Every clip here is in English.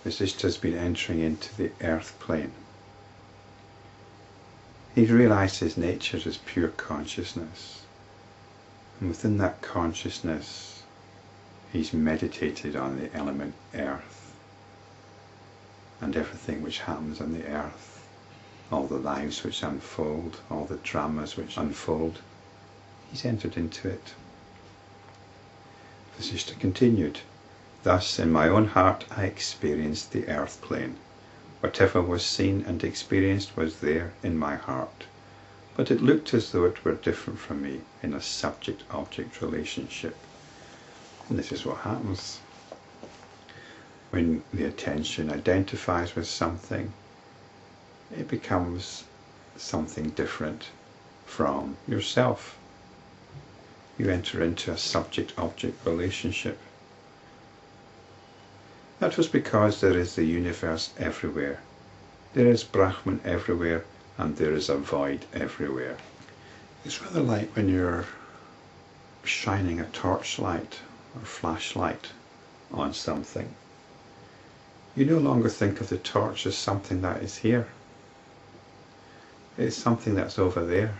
Vasishta has been entering into the earth plane. He's realised his nature is pure consciousness. And within that consciousness, he's meditated on the element earth and everything which happens on the earth, all the lives which unfold, all the dramas which unfold. He's entered into it. Vasishta continued, "Thus in my own heart I experienced the earth plane. Whatever was seen and experienced was there in my heart, but it looked as though it were different from me in a subject-object relationship." And this is what happens. When the attention identifies with something, it becomes something different from yourself. You enter into a subject-object relationship. That was because there is the universe everywhere. There is Brahman everywhere, and there is a void everywhere. It's rather like when you're shining a torchlight or flashlight on something. You no longer think of the torch as something that is here. It's something that's over there.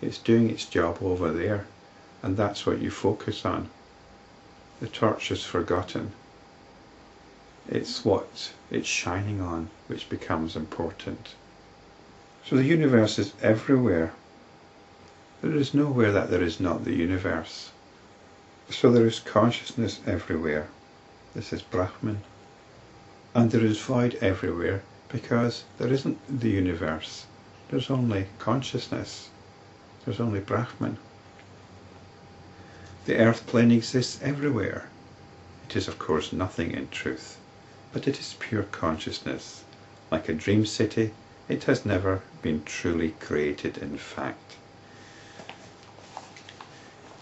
It's doing its job over there, and that's what you focus on. The torch is forgotten. It's what it's shining on which becomes important. So the universe is everywhere. There is nowhere that there is not the universe. So there is consciousness everywhere. This is Brahman. And there is void everywhere because there isn't the universe. There's only consciousness. There's only Brahman. The earth plane exists everywhere. It is of course nothing in truth, but it is pure consciousness. Like a dream city, it has never been truly created in fact.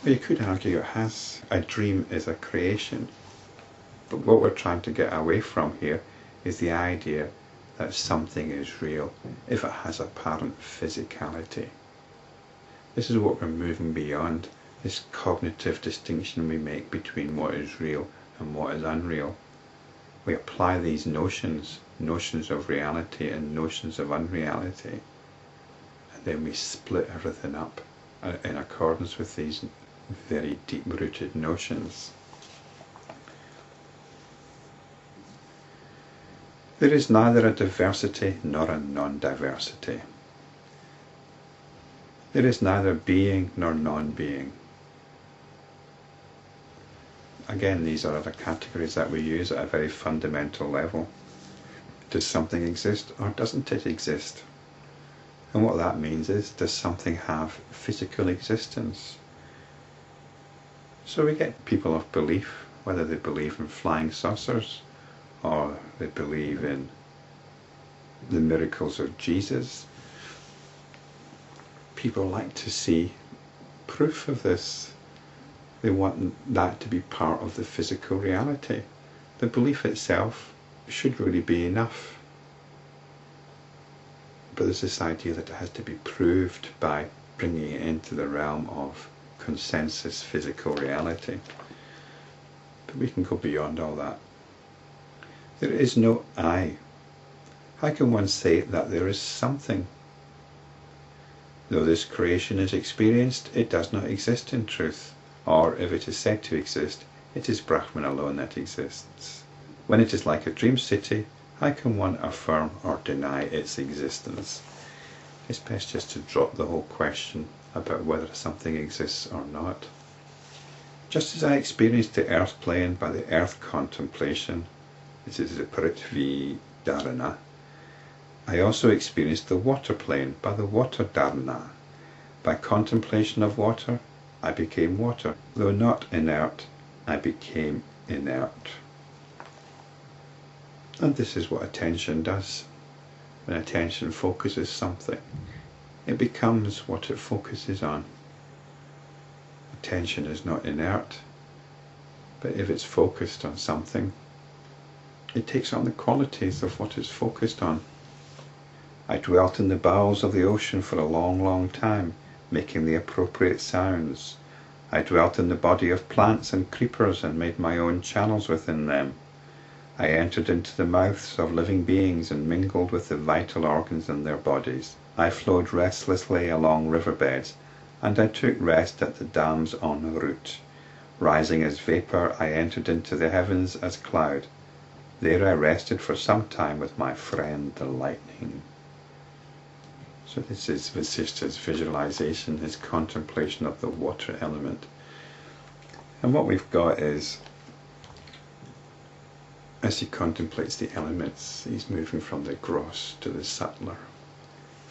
Well, you could argue it has. A dream is a creation. But what we're trying to get away from here is the idea that something is real if it has apparent physicality. This is what we're moving beyond, this cognitive distinction we make between what is real and what is unreal. We apply these notions of reality and notions of unreality, and then we split everything up in accordance with these very deep-rooted notions. There is neither a diversity nor a non-diversity. There is neither being nor non-being. Again, these are the categories that we use at a very fundamental level. Does something exist or doesn't it exist? And what that means is, does something have physical existence? So we get people of belief, whether they believe in flying saucers or they believe in the miracles of Jesus. People like to see proof of this. They want that to be part of the physical reality. The belief itself should really be enough. But there's this idea that it has to be proved by bringing it into the realm of consensus physical reality. But we can go beyond all that. There is no I. How can one say that there is something? Though this creation is experienced, it does not exist in truth. Or if it is said to exist, it is Brahman alone that exists. When it is like a dream city, how can one affirm or deny its existence? It's best just to drop the whole question about whether something exists or not. Just as I experienced the earth plane by the earth contemplation, this is the prithvi-dharana, I also experienced the water plane by the water-dharana. By contemplation of water, I became water. Though not inert, I became inert. And this is what attention does. When attention focuses something, it becomes what it focuses on. Attention is not inert, but if it's focused on something, it takes on the qualities of what it's focused on. I dwelt in the bowels of the ocean for a long, long time, making the appropriate sounds. I dwelt in the body of plants and creepers and made my own channels within them. I entered into the mouths of living beings and mingled with the vital organs in their bodies. I flowed restlessly along riverbeds, and I took rest at the dams en route. Rising as vapour, I entered into the heavens as cloud. There I rested for some time with my friend the lightning. So this is Vasishta's visualization, his contemplation of the water element. And what we've got is, as he contemplates the elements, he's moving from the gross to the subtler.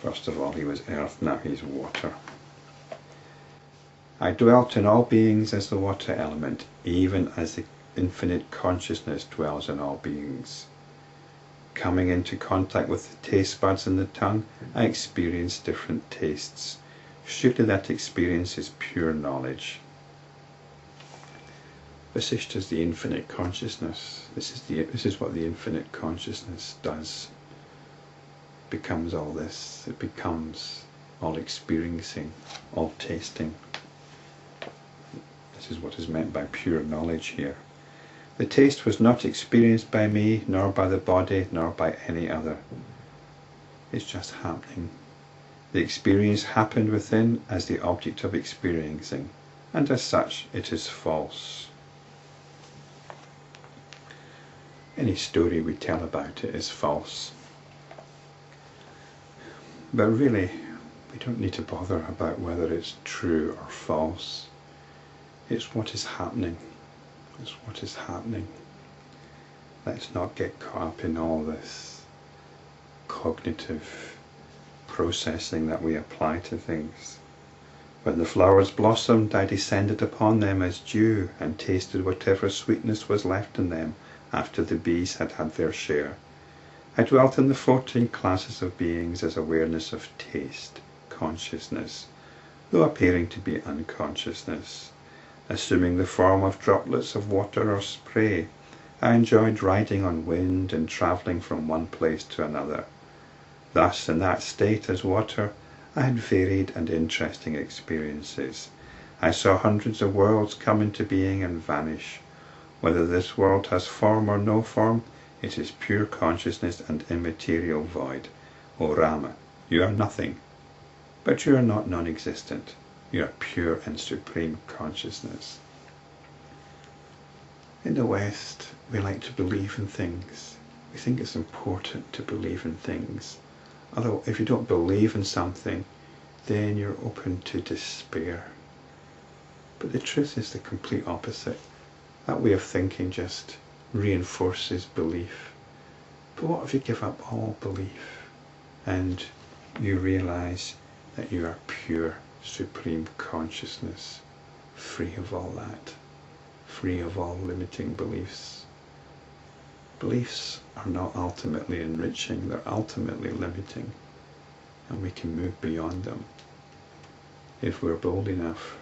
First of all, he was earth, now he's water. I dwelt in all beings as the water element, even as the infinite consciousness dwells in all beings. Coming into contact with the taste buds and the tongue, I experienced different tastes. Surely that experience is pure knowledge. Vasishta is the infinite consciousness. This is what the infinite consciousness does. It becomes all this. It becomes all experiencing, all tasting. This is what is meant by pure knowledge here. The taste was not experienced by me, nor by the body, nor by any other. It's just happening. The experience happened within as the object of experiencing, and as such it is false. Any story we tell about it is false. But really, we don't need to bother about whether it's true or false. It's what is happening. It's what is happening. Let's not get caught up in all this cognitive processing that we apply to things. When the flowers blossomed, I descended upon them as dew and tasted whatever sweetness was left in them after the bees had had their share. I dwelt in the 14 classes of beings as awareness of taste, consciousness, though appearing to be unconsciousness. Assuming the form of droplets of water or spray, I enjoyed riding on wind and travelling from one place to another. Thus, in that state as water, I had varied and interesting experiences. I saw hundreds of worlds come into being and vanish. Whether this world has form or no form, it is pure consciousness and immaterial void. O Rama, you are nothing, but you are not non-existent. You are pure and supreme consciousness. In the West, we like to believe in things. We think it's important to believe in things. Although if you don't believe in something, then you're open to despair. But the truth is the complete opposite. That way of thinking just reinforces belief. But what if you give up all belief and you realize that you are pure, supreme consciousness, free of all that, free of all limiting beliefs? Beliefs are not ultimately enriching, they're ultimately limiting, and we can move beyond them if we're bold enough